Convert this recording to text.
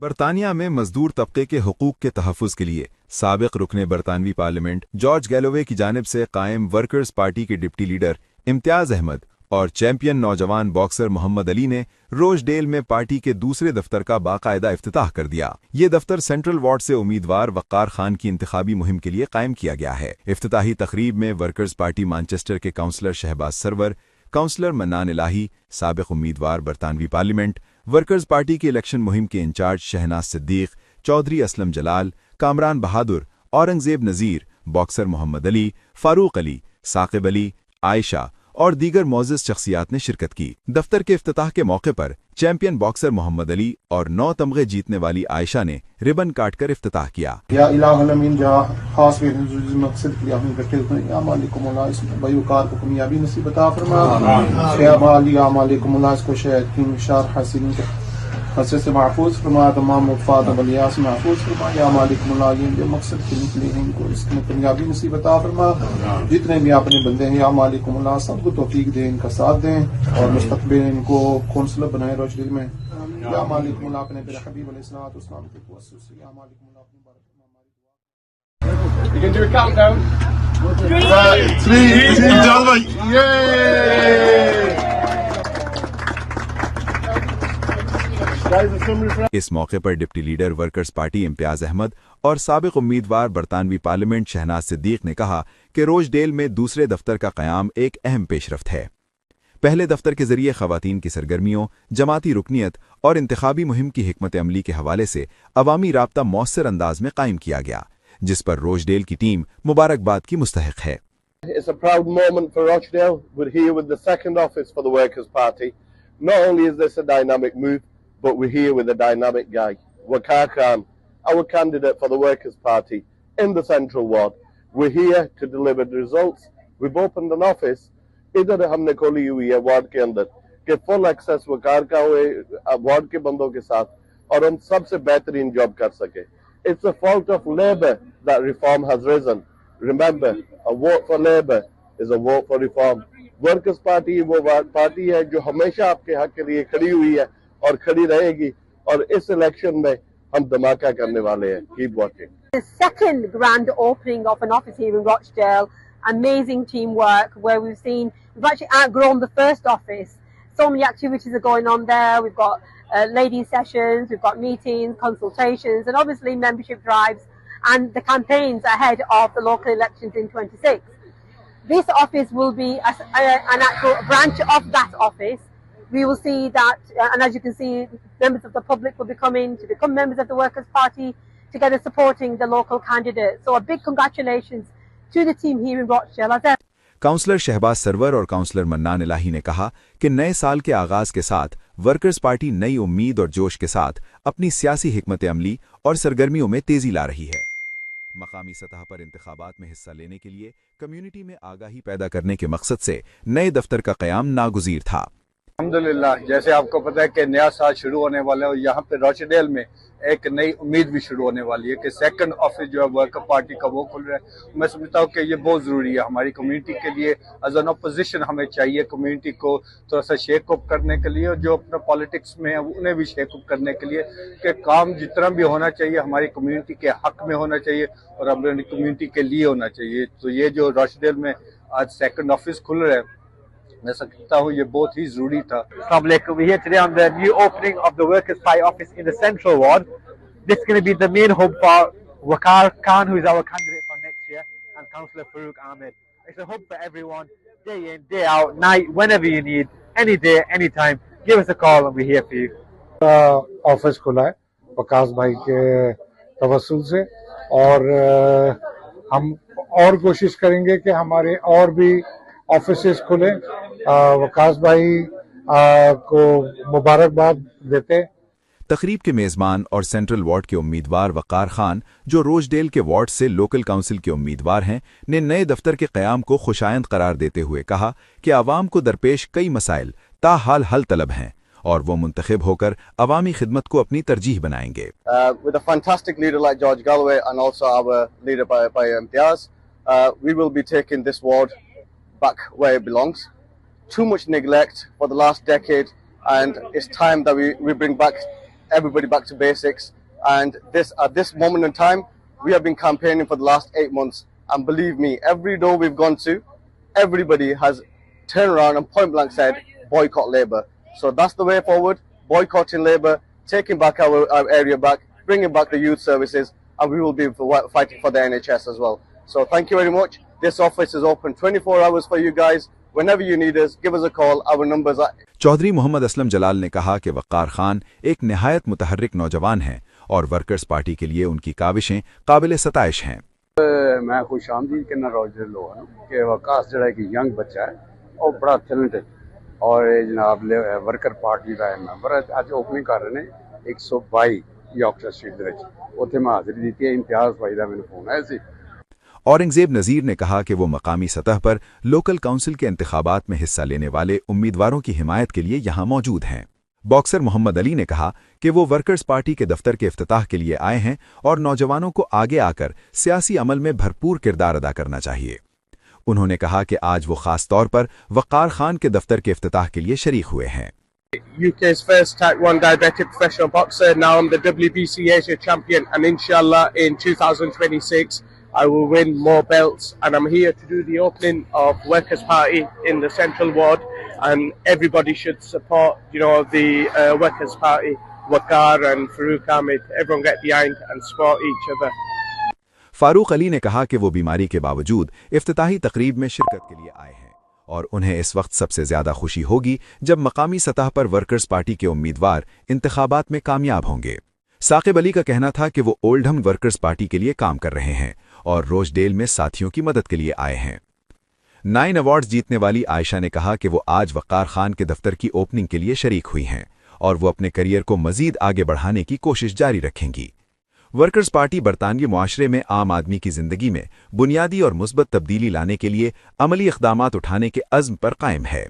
बरतानिया में मजदूर तबके के हकूक़ के तहफ़्फ़ुज़ के लिए साबिक़ रुकने बरतानवी पार्लियामेंट जॉर्ज गैलोवे की जानिब से कायम वर्कर्स पार्टी के डिप्टी लीडर इम्तियाज़ अहमद और चैंपियन नौजवान बॉक्सर मोहम्मद अली ने रोजडेल में पार्टी के दूसरे दफ्तर का बाकायदा इफ्तिताह कर दिया। ये दफ्तर सेंट्रल वार्ड से उम्मीदवार वक़ार खान की इंतखाबी मुहिम के लिए कायम किया गया है। इफ्तिताही तकरीब में वर्कर्स पार्टी मानचेस्टर के काउंसलर शहबाज सरवर, काउंसलर मन्नान इलाही, साबिक़ उम्मीदवार बरतानवी पार्लियामेंट, वर्कर्स पार्टी की इलेक्शन मुहिम के इंचार्ज शहनाज सिद्दीक, चौधरी असलम जलाल, कामरान बहादुर, औरंगजेब नज़ीर, बॉक्सर मोहम्मद अली, फारूक अली, साकिब अली, आयशा और दीगर मोअज़्ज़ज़ शख्सियात ने शिरकत की। दफ्तर के इफ्तिताह के मौके पर चैंपियन बॉक्सर मोहम्मद अली और 9 तमगे जीतने वाली आयशा ने रिबन काटकर इफ्तिताह किया। या इलाहुल अमीन, जहाँ खास मकसद के लिए हम इकट्ठे हुए हैं, या मालिक मौला इस बयूकार को कामयाबी नसीब अता फरमा, या मालिक इसको शैतान शार हासिल खतरे से महफूज फरमा, तमाम मुफाद अमलियात से महफूज फरमा। या मालिक मौला ये जो मकसद के निकले हैं इनको इसमें कामयाबी नसीब अता फरमा। जितने भी अपने बंदे हैं या मालिक मौला सबको तौफीक दें, इनका साथ दें और मुस्तक़बिल इनको कौंसलर बनाए रोजडेल में। या मालिक मौला अपने मेरे हबीब अलैहिस्सलाम के तवस्सुल से या मालिक मौला अपनी You can do a countdown. 3, 2, 1, yay! इस मौके पर deputy leader workers party Imtiaz Ahmed और साबिक़ उम्मीदवार बरतानवी पार्लियामेंट शहनाज सिद्दीक ने कहा कि रोजडेल में दूसरे दफ्तर का क़याम एक अहम पेशरफ्त है। पहले दफ्तर के जरिए ख़वातीन की सरगर्मियों, जमाती रुकनियत और इंतखाबी मुहिम की हिकमत अमली के हवाले से अवामी राब्ता मौसर अंदाज में कायम किया गया, जिस पर रोजडेल की टीम मुबारकबाद की मुस्तहिक है। It's a proud moment for Rochdale. We're here with the second office for the Workers' Party. Not only is this a dynamic move, but we're here with a dynamic guy, Waqar Khan, our candidate for the Workers' Party in the Central Ward. We're here to deliver the results. We've opened an office. इधर हमने खोली हुई है ward के अंदर कि full access वकार का हुए वार्ड के बंदों के साथ और हम सबसे बेहतरीन जॉब कर सके। It's the fault of Labour that reform has risen. Remember, a vote for Labour is a vote for reform. Workers' Party वो पार्टी है जो हमेशा आपके हक के लिए खड़ी हुई है और खड़ी रहेगी और इस इलेक्शन में हम धमाका करने वाले हैं। Keep working. The second grand opening of an office here in Rochdale. Amazing teamwork where we've actually outgrown the first office. So many activities are going on there. We've got ladies sessions, we've got meetings, consultations, and obviously membership drives and the campaigns ahead of the local elections in 26. This office will be an actual branch of that office. We will see that, and as you can see, members of the public will be coming to become members of the Workers' Party, together supporting the local candidates. So a big congratulations to the team here in Rochdale. Councillor Shahbaz Sarwar और councillor Mannan Elahi ने कहा कि नए साल के आगाज के साथ वर्कर्स पार्टी नई उम्मीद और जोश के साथ अपनी सियासी हिकमत अमली और सरगर्मियों में तेजी ला रही है। मकामी सतह पर इंतखाबात में हिस्सा लेने के लिए कम्युनिटी में आगाही पैदा करने के मकसद से नए दफ्तर का क़याम नागुज़ीर था। अल्हम्दुलिल्लाह, जैसे आपको पता है कि नया साल शुरू होने वाला है और यहाँ पे रोचडेल में एक नई उम्मीद भी शुरू होने वाली है कि सेकंड ऑफिस जो है वर्कर पार्टी का वो खुल रहा है। मैं समझता हूँ कि ये बहुत ज़रूरी है हमारी कम्युनिटी के लिए। एज एन अपोजिशन हमें चाहिए कम्युनिटी को थोड़ा सा शेक अप करने के लिए और जो अपना पॉलिटिक्स में है उन्हें भी शेक अप करने के लिए कि काम जितना भी होना चाहिए हमारी कम्युनिटी के हक में होना चाहिए और अपनी कम्युनिटी के लिए होना चाहिए। तो ये जो रोचडेल में आज सेकंड ऑफिस खुल रहा है, मैं सकता हूँ ये बहुत ही जरूरी था। We're here today on the new opening of the Workers' Party office in the Central Ward. This is going to be the main hub for Waqar Khan, who is our candidate for next year, and Councillor Farooq Ahmed. It's a hub for everyone, day in, day out, night, whenever you need, any day, any time. Give us a call and we're here for you. Office खुला है वकास भाई के तवस्सुल से और हम और कोशिश करेंगे कि हमारे और भी ऑफिसेस खुले। वकास भाई को मुबारकबाद देते। तकरीब के मेज़बान और सेंट्रल वार्ड के उम्मीदवार वक़ार खान, जो रोजडेल के वार्ड से लोकल काउंसिल के उम्मीदवार हैं, ने नए दफ्तर के क़याम को खुशायंद करार देते हुए कहा कि आवाम को दरपेश कई मसाइल ताहाल हल तलब हैं और वो मुंतखब होकर अवामी खिदमत को अपनी तरजीह बनाएंगे। With a fantastic leader like George Galloway and also our leader by Imtiaz, we will be taking this ward back where it belongs. Too much neglect for the last decade, and it's time that we bring back everybody back to basics. And at this moment in time, we have been campaigning for the last 8 months. And believe me, every door we've gone to, everybody has turned around and point blank said, boycott Labour. So that's the way forward, boycotting Labour, taking back our area back, bringing back the youth services, and we will be fighting for the NHS as well. So thank you very much. This office is open 24 hours for you guys. Whenever you need us, give us a call. Our numbers are... Chaudhary Mohammad Aslam जलाल ने कहा कि वक़ार खान एक निहायत मुतहर्रिक नौजवान हैं और workers party के लिए उनकी काविशें काबिल सताइश हैं। मैं खुश आमदीद करना रोजर लो कि वकास जड़ा कि यंग बच्चा है और बड़ा टैलेंटेड और जनाब वर्कर पार्टी का मैंबर अज ओपनिंग कर रहे हैं 122 यॉर्कशायर स्ट्रीट उत्थे मैं हाजिरी दी है। इम्तियाज भाई का मैंने फोन आया सी। औरंगजेब नज़ीर ने कहा कि वो मकामी सतह पर लोकल काउंसिल के इंतखाबात में हिस्सा लेने वाले उम्मीदवारों की हिमायत के लिए यहाँ मौजूद हैं। बॉक्सर मोहम्मद अली ने कहा कि वो वर्कर्स पार्टी के दफ्तर के इफ्तिताह के लिए आए हैं और नौजवानों को आगे आकर सियासी अमल में भरपूर किरदार अदा करना चाहिए। उन्होंने कहा कि आज वो खास तौर पर वक़ार खान के दफ्तर के इफ्तिताह के लिए शरीक हुए हैं। UK's first Type 1 diabetic professional boxer. Now I'm the WBC Asia champion, and inshallah in 2026 I will win more belts. And I'm here to do the opening of Workers' Party in the Central Ward, and everybody should support, the Workers' Party. Waqar and Farouk Ahmed, everyone get behind and support each other. Farooq Ali ने कहा कि वो बीमारी के बावजूद इफ्तिताही तकरीब में शिरकत के लिए आए हैं और उन्हें इस वक्त सबसे ज्यादा खुशी होगी जब मकामी सतह पर वर्कर्स पार्टी के उम्मीदवार इंतखाबात में कामयाब होंगे। साकिब अली का कहना था कि वो ओल्डहम वर्कर्स पार्टी के लिए काम कर रहे हैं और रोचडेल में साथियों की मदद के लिए आए हैं। 9 अवार्ड्स जीतने वाली आयशा ने कहा कि वो आज वक़ार खान के दफ्तर की ओपनिंग के लिए शरीक हुई हैं और वो अपने करियर को मजीद आगे बढ़ाने की कोशिश जारी रखेंगी। वर्कर्स पार्टी बरतानवी मुआशरे में आम आदमी की जिंदगी में बुनियादी और मुस्बत तब्दीली लाने के लिए अमली इक़दामात उठाने के अज़्म पर कायम है।